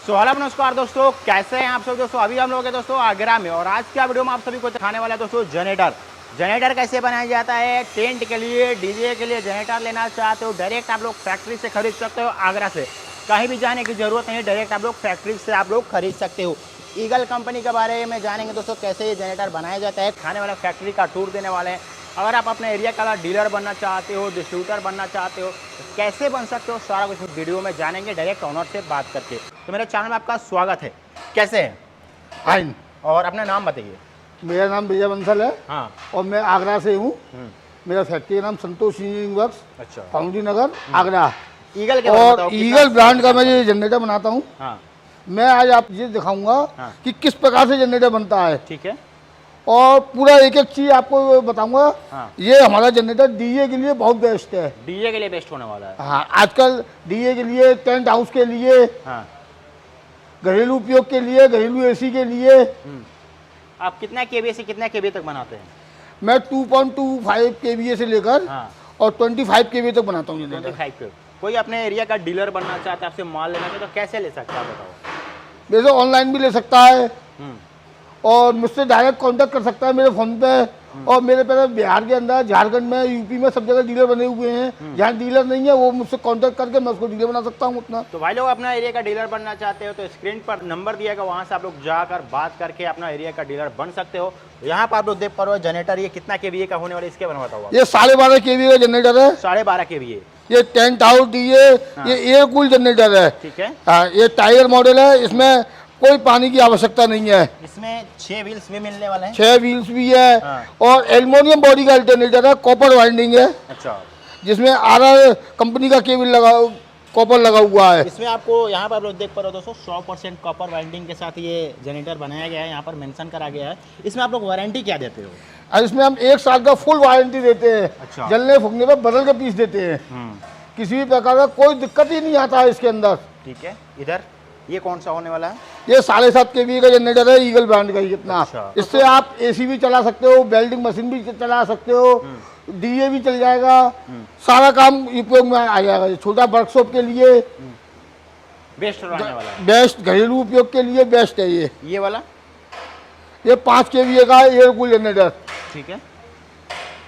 Hello नमस्कार दोस्तों, कैसे हैं आप सब दोस्तों। अभी हम लोग हैं दोस्तों आगरा में और आज का वीडियो में आप सभी को दिखाने वाला है दोस्तों जनरेटर कैसे बनाया जाता है। टेंट के लिए, डीजे के लिए जनरेटर लेना चाहते हो, डायरेक्ट आप लोग फैक्ट्री से खरीद सकते हो। आगरा से कहीं भी जाने की ज़रूरत नहीं, डायरेक्ट आप लोग फैक्ट्री से आप लोग खरीद सकते हो। ईगल कंपनी के बारे में जानेंगे दोस्तों, कैसे ये जनरेटर बनाया जाता है। खाने वाला फैक्ट्री का टूर देने वाले हैं। अगर आप अपने एरिया का डीलर बनना चाहते हो, डिस्ट्रीब्यूटर बनना चाहते हो, तो कैसे बन सकते हो, सारा कुछ वीडियो में जानेंगे डायरेक्ट ऑनर से बात करके। तो मेरे चैनल में आपका स्वागत है। कैसे हैं? फाइन। और अपना नाम बताइए। मेरा नाम विजय बंसल है। हाँ। और मैं आगरा से हूँ। मेरा फैक्ट्री का नाम संतोष इंजीनियरिंग वर्क्स, अच्छा। फाउंड्री नगर, आगरा। ईगल के बारे में बताओ, और कितना ईगल ब्रांड का मैं ये जनरेटर बनाता हूँ। हाँ, मैं आज आप ये दिखाऊंगा हाँ। कि किस प्रकार से जनरेटर बनता है, ठीक है। और पूरा एक एक चीज़ आपको बताऊंगा। हाँ। ये हमारा जनरेटर डीजे के लिए बहुत बेस्ट है। डीजे के लिए बेस्ट होने वाला है। हाँ, आजकल डीजे के लिए, टेंट हाउस के लिए, हाँ। घरेलू उपयोग के लिए, घरेलू एसी के लिए। आप कितना केवीए से कितना केवीए तक बनाते हैं? मैं 2.25 kVA से लेकर हाँ। और 25 kVA तक बनाता हूँ जनरेटर। 25 पे। कोई अपने एरिया का डीलर बनना चाहता है, आपसे माल लेना चाहता है, तो कैसे ले सकता है आप बताओ। वैसे ऑनलाइन भी ले सकता है हम्म, और मुझसे डायरेक्ट कांटेक्ट कर सकता है मेरे फ़ोन पे। और मेरे पे बिहार के अंदर, झारखंड में, यूपी में सब जगह डीलर बने हुए हैं। जहाँ डीलर नहीं है वो मुझसे कांटेक्ट करके मैं उसको डीलर बना सकता हूँ उतना। तो भाई लोग अपना एरिया का डीलर बनना चाहते हो तो स्क्रीन पर नंबर दिया गया, वहाँ से आप लोग जाकर बात करके अपना एरिया का डीलर बन सकते हो। यहाँ पर आप लोग देख पा रहे हो जनरेटर, ये कितना केवीए का होने वाला है, इसके बारे में बताओ आप। ये 12.5 kVA का जनरेटर है। 12.5 केवीए। ये टेंट हाउस डीजे, ये एयर कूल जनरेटर है। ठीक है। हाँ, ये टाइगर मॉडल है। इसमें कोई पानी की आवश्यकता नहीं है। इसमें 6 व्हील्स भी मिलने वाले हैं। 6 व्हील्स भी है। हाँ। और एल्युमिनियम बॉडी का अल्टरनेटर है, कॉपर वाइंडिंग है, अच्छा। जिसमें आर कंपनी का केबल लगा, कॉपर लगा हुआ है। इसमें आपको यहाँ पर आप लोग देख पा रहे हो दोस्तों, 100% कॉपर वाइंडिंग के साथ ये जनरेटर बनाया गया है। यहाँ पर मेंशन करा गया है। इसमें आप लोग वारंटी क्या देते हो? और इसमें हम 1 साल का फुल वारंटी देते हैं। अच्छा। जलने फूकने पर बदल के पीस देते हैं। किसी भी प्रकार का कोई दिक्कत ही नहीं आता है इसके अंदर। ठीक है। इधर ये कौन सा होने वाला है? ये 7.5 kVA का जनरेटर है, ईगल ब्रांड का ही। कितना अच्छा। इससे आप एसी भी चला सकते हो, वेल्डिंग मशीन भी चला सकते हो, डीए भी चल जाएगा, सारा काम उपयोग में आ जाएगा। ये छोटा वर्कशॉप के लिए बेस्ट रहने वाला है। बेस्ट, घरेलू उपयोग के लिए बेस्ट है ये वाला? ये 5 kVA का एयर कूल जनरेटर। ठीक है।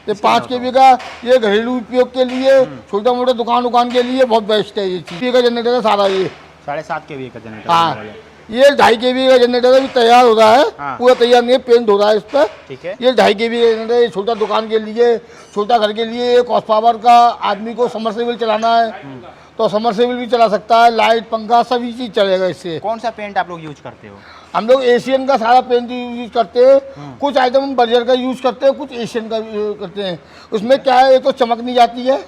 ये 5 kVA का, ये घरेलू उपयोग के लिए, छोटा मोटा दुकान के लिए बहुत बेस्ट है। ये चीज़ का जनरेटर है सारा। ये 7.5 केवीए का जनरेटर। हाँ, ये 2.5 kVA का जनरेटर अभी तैयार हो रहा है। हाँ। पूरा तैयार नहीं है, पेंट हो रहा है इस पर। ठीक है। ये 2.5 kVA का जनरेटर, ये छोटा दुकान के लिए, छोटा घर के लिए। एक हॉर्स पावर का आदमी को समरसेबल चलाना है तो समरसेबल भी चला सकता है। लाइट, पंखा, सभी चीज़ चलेगा इससे। कौन सा पेंट आप लोग यूज करते हो? हम लोग एशियन का सारा पेंट यूज करते हैं। कुछ आइटम हम बर्जर का यूज करते हैं, कुछ एशियन का यूज करते हैं। उसमें क्या है, एक तो चमक नहीं जाती है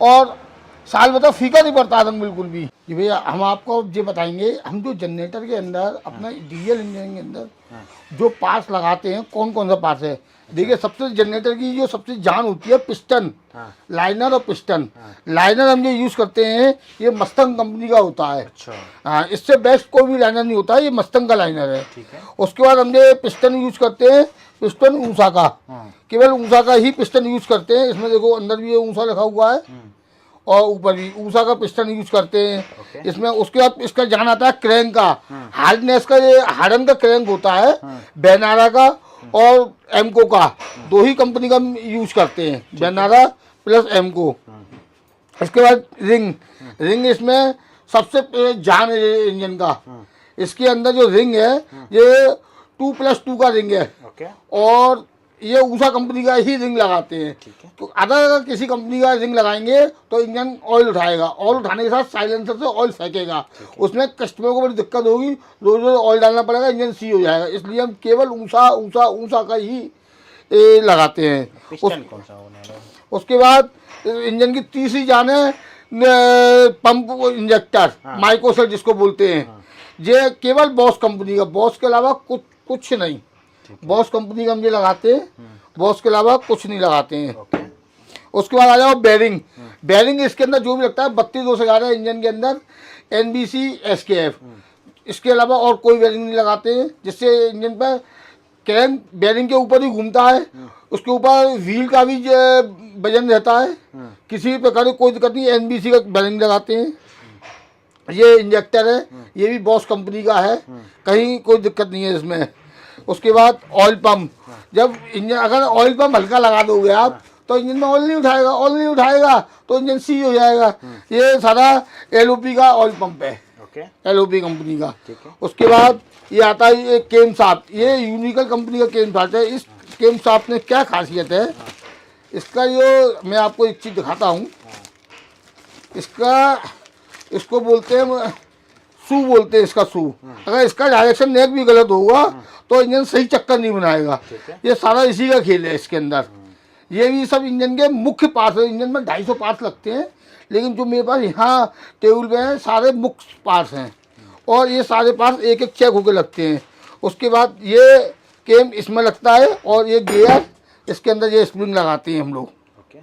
और साल भर तक फीका नहीं पड़ता रंग बिल्कुल भी। कि भैया हम आपको ये बताएंगे, हम जो जनरेटर के अंदर अपना डीजल इंजन के अंदर जो पार्ट्स लगाते हैं, कौन कौन सा पार्ट्स है। देखिए, सबसे जनरेटर की जो सबसे जान होती है पिस्टन, लाइनर और पिस्टन। लाइनर हम जो यूज़ करते हैं, ये मस्तंग कंपनी का होता है। अच्छा। हाँ, इससे बेस्ट कोई भी लाइनर नहीं होता है, ये मस्तंग का लाइनर है। ठीक है। उसके बाद हम ये पिस्टन यूज़ करते हैं, पिस्टन ऊषा का। केवल ऊषा का ही पिस्टन यूज़ करते हैं। इसमें देखो, अंदर भी ये ऊषा लिखा हुआ है और ऊपर भी ऊषा का पिस्टन यूज करते हैं इसमें। उसके बाद इसका जान आता है क्रैंक का, हार्डनेस का। ये हार्डन का क्रैंक होता है, बेनारा का और एमको का, दो ही कंपनी का यूज करते हैं, बेनारा प्लस एमको। इसके बाद रिंग इसमें सबसे जान है इंजन का। इसके अंदर जो रिंग है, ये 2+2 का रिंग है। ओके। और ये ऊषा कंपनी का ही रिंग लगाते हैं। तो अगर किसी कंपनी का रिंग लगाएंगे तो इंजन ऑयल उठाएगा, ऑयल उठाने के साथ साइलेंसर से ऑयल फेंकेगा। उसमें कस्टमर को बड़ी दिक्कत होगी, रोज रोज ऑयल डालना पड़ेगा, इंजन सी हो जाएगा। इसलिए हम केवल ऊषा का ही लगाते हैं। पिस्टन कौन सा होने वाला है? उसके बाद इंजन की तीसरी जान है पंप इंजेक्टर, माइक्रोसेल जिसको बोलते हैं। ये केवल बॉस कंपनी का, बॉस के अलावा कुछ नहीं। बॉस कंपनी का हम ये लगाते हैं, बॉस के अलावा कुछ नहीं लगाते हैं। उसके बाद आ जाओ बेरिंग। इसके अंदर जो भी लगता है 3211 इंजन के अंदर, NBC SKF, इसके अलावा और कोई बेरिंग नहीं लगाते हैं। जिससे इंजन पर क्रैंक बेरिंग के ऊपर ही घूमता है, उसके ऊपर व्हील का भी वजन रहता है। किसी भी प्रकार की कोई दिक्कत नहीं, NBC का बेरिंग लगाते हैं। ये इंजेक्टर है, ये भी बॉस कंपनी का है, कहीं कोई दिक्कत नहीं है इसमें। उसके बाद ऑयल पंप, जब इंजन अगर ऑयल पंप हल्का लगा दोगे आप तो इंजन में ऑयल नहीं उठाएगा, ऑयल नहीं उठाएगा तो इंजन सीज हो जाएगा। ये सारा LOP का ऑयल पंप है, ओके, LOP कंपनी का। ठीक है। उसके बाद ये आता है ये केम साफ्ट, ये यूनिकल कंपनी का केम साफ्ट है। इस केम साफ्ट में क्या खासियत है, इसका जो मैं आपको एक चीज़ दिखाता हूँ, इसको बोलते हैं शू, बोलते हैं इसका शू। अगर इसका डायरेक्शन नेक भी गलत होगा तो इंजन सही चक्कर नहीं बनाएगा। ये सारा इसी का खेल है इसके अंदर। ये भी सब इंजन के मुख्य पार्ट्स है। इंजन में 250 पार्ट्स लगते हैं, लेकिन जो मेरे पास यहाँ टेबल पे हैं सारे मुख्य पार्ट्स हैं, और ये सारे पार्ट्स एक एक चेक होकर लगते हैं। उसके बाद ये केम इसमें लगता है, और ये गियर इसके अंदर ये स्प्रिंग लगाते हैं हम लोग, ओके।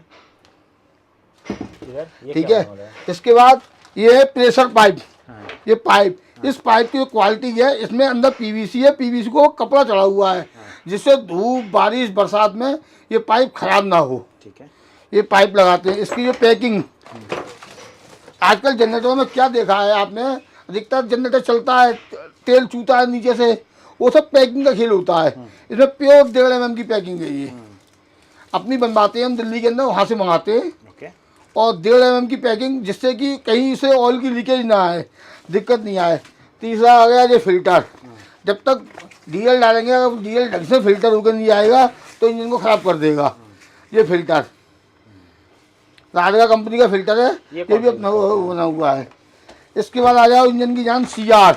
इधर ये ठीक क्या है। होने वाला इसके बाद ये है प्रेशर पाइप। हाँ, ये पाइप, इस पाइप की जो क्वालिटी है, इसमें अंदर PVC है, PVC को कपड़ा चढ़ा हुआ है, जिससे धूप बारिश बरसात में ये पाइप खराब ना हो। ठीक है। ये पाइप लगाते हैं। इसकी जो पैकिंग, आजकल जनरेटरों में क्या देखा है आपने, अधिकतर जनरेटर चलता है, तेल चूता है नीचे से, वो सब पैकिंग का खेल होता है। इसमें प्योर 1.5 mm की पैकिंग है। ये अपनी बनवाते हैं हम दिल्ली के अंदर, वहाँ से मंगाते हैं, ओके, और 1.5 mm की पैकिंग, जिससे कि कहीं से ऑयल की लीकेज ना आए, दिक्कत नहीं आए। तीसरा आ गया ये फिल्टर। जब तक डीजल डालेंगे, अगर डीजल ढंग से फिल्टर होकर नहीं आएगा तो इंजन को ख़राब कर देगा। ये फिल्टर राजगा कंपनी का फिल्टर है, ये भी अपना बना हुआ है। इसके बाद आ जाओ इंजन की जान CR।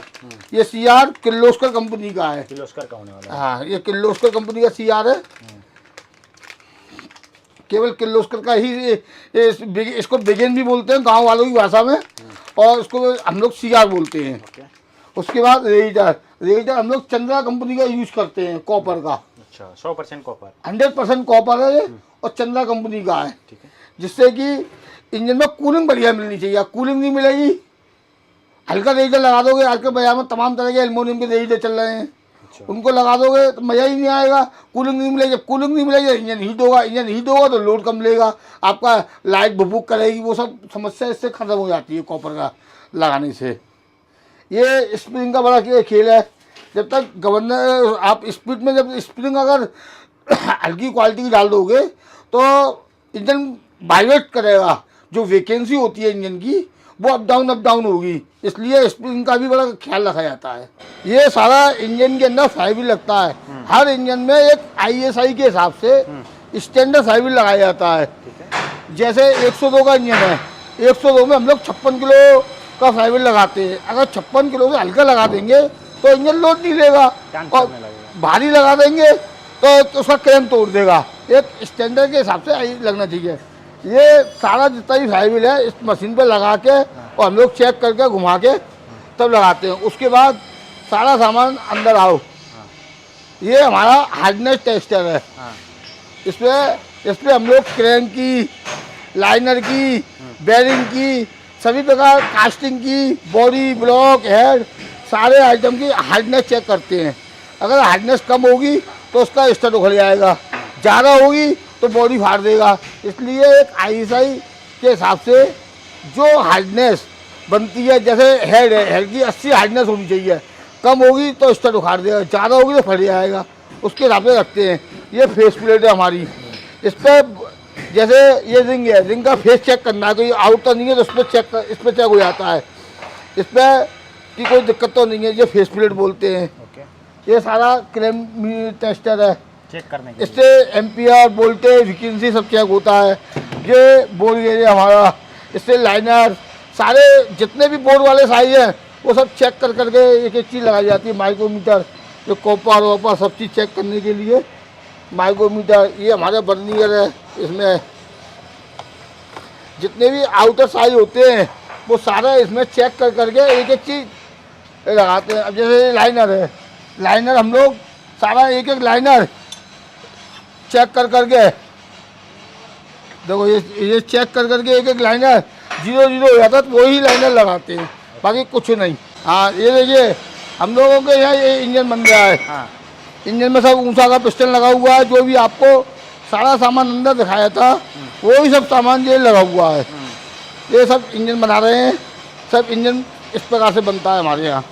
ये CR किर्लोस्कर कंपनी का है। किर्लोस्कर का होने वाला है। हाँ, ये किर्लोस्कर कंपनी का CR है। केवल किर्लोस्कर का ही इसको बिगेन भी बोलते हैं गांव वालों की भाषा में, और इसको हम लोग CR बोलते हैं। ओके, उसके बाद रेडिएटर हम लोग चंद्रा कंपनी का यूज करते हैं, कॉपर का। अच्छा, 100% कॉपर। 100% कॉपर है ये, और चंद्रा कंपनी का है, ठीक है। जिससे कि इंजन में कूलिंग बढ़िया मिलनी चाहिए। कूलिंग नहीं मिलेगी, हल्का रेडिएटर लगा दोगे, आजकल बाजार में तमाम तरह के एल्युमिनियम के रेडिएटर चल रहे हैं, अच्छा, उनको लगा दोगे तो मज़ा ही नहीं आएगा। कूलिंग नहीं मिलेगी, जब कूलिंग नहीं मिलेगी इंजन हीट होगा, इंजन हीट होगा तो लोड कम लेगा, आपका लाइट भुक करेगी, वो सब समस्या इससे ख़त्म हो जाती है कॉपर का लगाने से। ये स्प्रिंग का बड़ा खेल है। जब तक गवर्नर आप स्पीड में, जब स्प्रिंग अगर हल्की क्वालिटी की डाल दोगे तो इंजन वाइब्रेट करेगा, जो वैकेंसी होती है इंजन की वो अप डाउन होगी, इसलिए स्प्रिंग का भी बड़ा ख्याल रखा जाता है। ये सारा इंजन के अंदर फाइबर लगता है। हर इंजन में एक ISI के हिसाब से स्टैंडर्ड फाइबर लगाया जाता है। जैसे 102 का इंजन है, 102 में हम लोग 56 किलो का फाइबर लगाते हैं। अगर 56 किलो से हल्का लगा देंगे तो इंजन लोड नहीं लेगा, और भारी लगा देंगे तो उसका क्रैम तोड़ देगा। एक स्टैंडर्ड के हिसाब से लगना चाहिए। ये सारा जितना भी फाइबर है इस मशीन पे लगा के, और हम लोग चेक करके घुमा के तब लगाते हैं। उसके बाद सारा सामान अंदर आओ, ये हमारा हार्डनेस टेस्टर है। इसमें हम लोग क्रैंक की, लाइनर की, बेरिंग की, सभी प्रकार कास्टिंग की, बॉडी ब्लॉक हेड, सारे आइटम की हार्डनेस चेक करते हैं। अगर हार्डनेस कम होगी तो उसका स्टड उखड़ जाएगा, ज़्यादा होगी तो बॉडी फाड़ देगा। इसलिए एक ISI के हिसाब से जो हार्डनेस बनती है, जैसे हेड है, हेड की 80 हार्डनेस होनी चाहिए, कम होगी तो स्टड उखाड़ देगा, ज़्यादा होगी तो फट जाएगा, उसके हिसाब से रखते हैं। ये फेस प्लेट है हमारी। इस पर जैसे ये रिंग है, रिंग का फेस चेक करना है, कोई आउट तो नहीं है तो इस पर चेक हो जाता है। इस पर की कोई दिक्कत तो नहीं है, ये फेस प्लेट बोलते हैं। ये सारा क्रैम टेस्टर है, चेक करने के इससे एम्पियर, वोल्टेज, फ्रीक्वेंसी सब चेक होता है। ये बोर्ड गेज है हमारा, इससे लाइनर, सारे जितने भी बोर्ड वाले साइज हैं वो सब चेक कर करके एक एक चीज़ लगाई जाती है। माइक्रोमीटर, जो कॉपर वॉपर सब चीज़ चेक करने के लिए माइक्रोमीटर। ये हमारा बर्नियर है, इसमें जितने भी आउटर साइज होते हैं वो सारा इसमें चेक कर करके एक एक चीज़ लगाते हैं। अब जैसे लाइनर है, लाइनर हम लोग सारा एक एक लाइनर चेक कर करके, देखो ये चेक कर करके एक एक लाइनर 0 हो जाता है तो वही लाइनर लगाते हैं, बाकी कुछ नहीं। हाँ, ये देखिए हम लोगों के यहाँ ये इंजन बन गया है। हाँ, इंजन में सब ऊंचा का पिस्टन लगा हुआ है। जो भी आपको सारा सामान अंदर दिखाया था वो ही सब सामान ये लगा हुआ है। ये सब इंजन बना रहे हैं, सब इंजन इस प्रकार से बनता है हमारे यहाँ।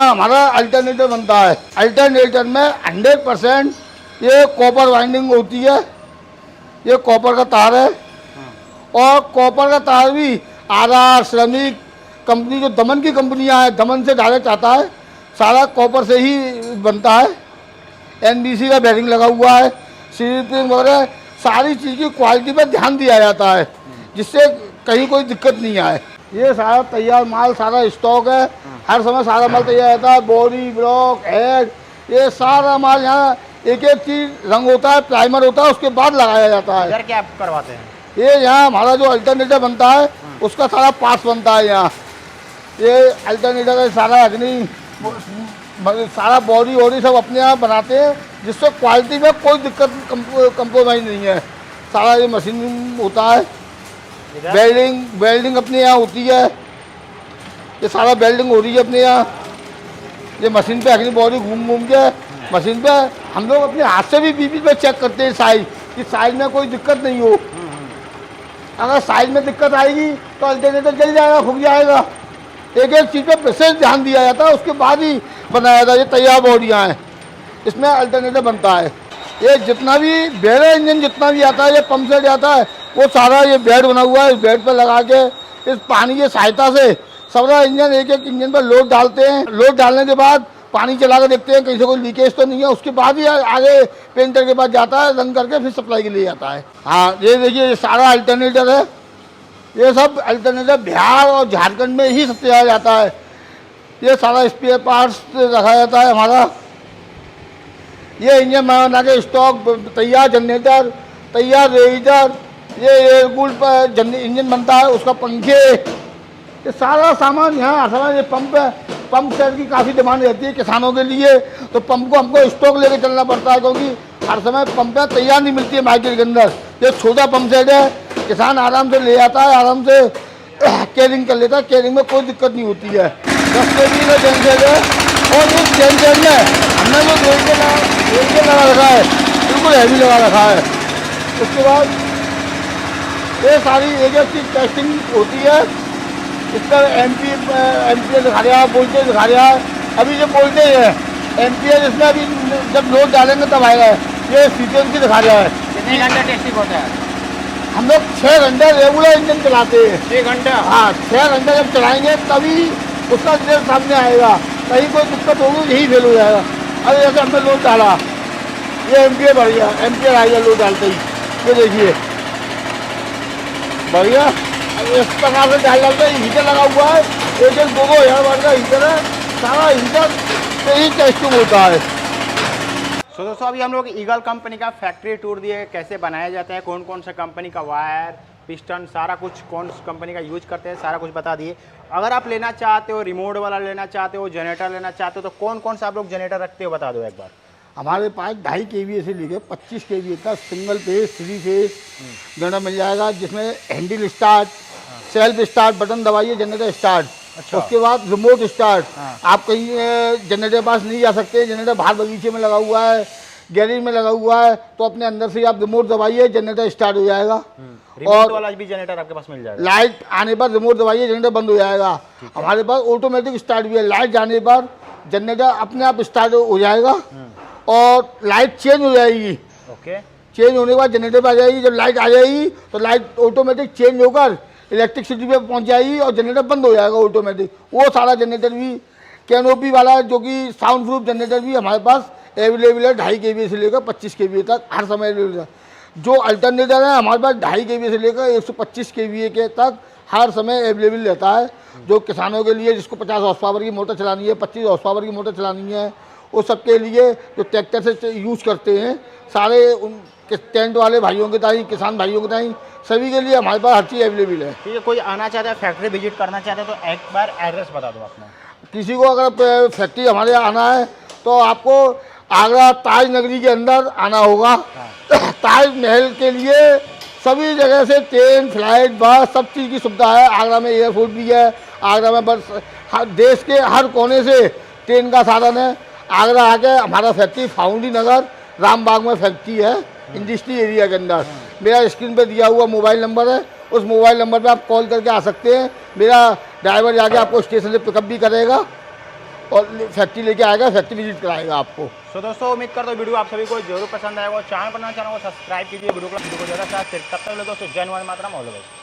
हमारा अल्टरनेटर बनता है। अल्टरनेटर में 100% ये कॉपर वाइंडिंग होती है, ये कॉपर का तार है। और कॉपर का तार भी आर श्रमिक कंपनी, जो दमन की कंपनियां हैं, दमन से डायरेक्ट आता है, सारा कॉपर से ही बनता है। NBC का बेरिंग लगा हुआ है, स्लीपिंग वगैरह सारी चीज़ की क्वालिटी पर ध्यान दिया जाता है, जिससे कहीं कोई दिक्कत नहीं आए। ये सारा तैयार माल, सारा स्टॉक है, हर समय सारा माल तैयार रहता है। बॉडी, ब्लॉक, हेड, ये सारा माल यहाँ एक एक चीज़ रंग होता है, प्राइमर होता है, उसके बाद लगाया जाता है। इधर क्या आप करवाते हैं? ये यहाँ हमारा जो अल्टरनेटर बनता है उसका सारा पार्ट्स बनता है यहाँ। ये अल्टरनेटर का सारा अग्नि, सारा बॉडी वॉडी सब अपने यहाँ बनाते हैं, जिससे क्वालिटी में कोई दिक्कत कंप्रोमाइज़ नहीं है। सारा ये मशीन होता है। वेल्डिंग अपने यहाँ होती है, ये सारा वेल्डिंग हो रही है अपने यहाँ। ये मशीन पे अग्नि बॉडी घूम के मशीन पे हम लोग अपने हाथ से भी बीच में चेक करते हैं साइज, कि साइज में कोई दिक्कत नहीं हो। अगर साइज में दिक्कत आएगी तो अल्टरनेटर जल जाएगा, फूक जाएगा। एक एक चीज़ पे विशेष ध्यान दिया जाता है, उसके बाद ही बनाया जाता है। ये तैयार बॉडियाँ हैं, इसमें अल्टरनेटर बनता है। ये जितना भी बेड़ा इंजन जितना भी आता है, ये पंप सेट आता है, वो सारा ये बेड बना हुआ है। इस बेड पर लगा के इस पानी की सहायता से सारा इंजन, एक एक इंजन पर लोड डालते हैं। लोड डालने के बाद पानी चला कर देखते हैं कहीं से कोई लीकेज तो नहीं है, उसके बाद ही आगे पेंटर के पास जाता है, रंग करके फिर सप्लाई के लिए जाता है। हाँ, ये देखिए, ये सारा अल्टरनेटर है। ये सब अल्टरनेटर बिहार और झारखंड में ही सप्लाई जाता है। ये सारा स्पेयर पार्ट्स रखा जाता है हमारा। ये इंजन बना के स्टॉक, तैयार जनरेटर, तैयार रेडिएटर, ये एयरकूल पर इंजन बनता है, उसका पंखे, ये सारा सामान यहाँ आता है। ये पंप है, पंप सेट की काफ़ी डिमांड रहती है किसानों के लिए, तो पंप को हमको स्टॉक लेके चलना पड़ता है, क्योंकि हर समय पंपें तैयार नहीं मिलती है मार्केट के अंदर। ये छोटा पंप सेट है, किसान आराम से ले आता है, आराम से कैरिंग कर लेता है, कैरिंग में कोई दिक्कत नहीं होती है। 10 kg का जेनसेट है, और इस जेनसेट में हमने जो रेलवे लगा रखा है, बिल्कुल हैवी लगा रखा है। उसके बाद ये सारी एक एक चीज़ टेस्टिंग होती है। इसका एम्पियर दिखा रहा है, वोल्टेज दिखा रहा है। अभी जो वोल्टेज है, एम्पियर इसमें अभी जब लोड डालेंगे तब आएगा। ये फ्रीक्वेंसी दिखा रहा है। कितने घंटे टेस्टिंग होता है? हम लोग 6 घंटे रेगुलर इंजन चलाते हैं। 6 घंटा? हाँ, 6 घंटे जब चलाएंगे तभी उसका रिजल्ट सामने आएगा। कहीं कोई दिक्कत होगी यही फेल हो जाएगा। अरे जैसे हमने लोड डाला, ये एम्पियर बढ़ गया, एम्पियर आएगा लोड डालते ही। ये देखिए बढ़िया, इस प्रकार से डालते ही हीटर लगा हुआ है। एक 2-2 हज़ार वाट का हीटर है, सारा हीटर से ही टेस्टिंग होता है। सो दोस्तों, अभी हम लोग ईगल कंपनी का फैक्ट्री टूर दिए, कैसे बनाया जाता है, कौन कौन सा कंपनी का वायर, पिस्टन, सारा कुछ कौन सी कंपनी का यूज करते हैं, सारा कुछ बता दिए। अगर आप लेना चाहते हो, रिमोट वाला लेना चाहते हो, जनरेटर लेना चाहते हो, तो कौन कौन सा आप लोग जनरेटर रखते हो, बता दो एक बार। हमारे पास 2.5 kVA से लेकर 25 kVA तक सिंगल फेज, 3 फेज जनरेटर मिल जाएगा, जिसमें handle start, self start, button दबाइए जनरेटर स्टार्ट। अच्छा। उसके बाद रिमोट स्टार्ट। आप कहीं जनरेटर पास नहीं जा सकते, जनरेटर बाहर बगीचे में लगा हुआ है, गैरेज में लगा हुआ है, तो अपने अंदर से आप रिमोट दबाइए, जनरेटर स्टार्ट हो जाएगा। रिमोट वाला भी जनरेटर आपके पास मिल जाएगा। लाइट आने पर रिमोट दबाइए, जनरेटर बंद हो जाएगा। हमारे पास ऑटोमेटिक स्टार्ट भी है, लाइट जाने पर जनरेटर अपने आप स्टार्ट हो जाएगा और लाइट चेंज हो जाएगी। ओके। चेंज होने के बाद जनरेटर पर आ जाएगी। जब लाइट आ जाएगी तो लाइट ऑटोमेटिक चेंज होकर इलेक्ट्रिसिटी पे पहुंच जाएगी और जनरेटर बंद हो जाएगा ऑटोमेटिक। वो सारा जनरेटर भी कैनोपी वाला, जो कि साउंड प्रूफ जनरेटर भी हमारे पास अवेलेबल है। 2.5 kVA से लेकर 25 kVA तक हर समय अवेलेबल है। जो अल्टरनेटर है हमारे पास 2.5 kVA से लेकर 125 kVA के तक हर समय अवेलेबल रहता है। जो किसानों के लिए, जिसको 50 हॉर्स पावर की मोटर चलानी है, 25 हॉर्स पावर की मोटर चलानी है, वो सबके लिए जो ट्रैक्टर से यूज़ करते हैं, सारे टेंट वाले भाइयों के ताई, किसान भाइयों के ताई, सभी के लिए हमारे पास हर चीज़ अवेलेबल है। ठीक है, कोई आना चाहता है, फैक्ट्री विजिट करना चाहता है, तो एक बार एड्रेस बता दो अपना। किसी को अगर फैक्ट्री हमारे यहाँ आना है तो आपको आगरा ताज नगरी के अंदर आना होगा। ताज महल के लिए सभी जगह से ट्रेन, फ्लाइट, बस, सब चीज़ की सुविधा है। आगरा में एयरपोर्ट भी है, आगरा में बस देश के हर कोने से ट्रेन का साधन है। आगरा आके हमारा फैक्ट्री फाउंडी नगर रामबाग में फैक्ट्री है, इंडस्ट्री एरिया के अंदर। मेरा स्क्रीन पे दिया हुआ मोबाइल नंबर है, उस मोबाइल नंबर पे आप कॉल करके आ सकते हैं। मेरा ड्राइवर जाके आपको स्टेशन से पिकअप भी करेगा और फैक्ट्री लेके आएगा, फैक्ट्री विजिट कराएगा आपको। तो दोस्तों उम्मीद करता हूँ वीडियो आप सभी को जरूर पसंद आएगा। चैनल पर नया चैनल को सब्सक्राइब कीजिए, वीडियो को ज़्यादा से ज़्यादा शेयर। तब तक दोस्तों जय Hind, Vande Mataram, all the best.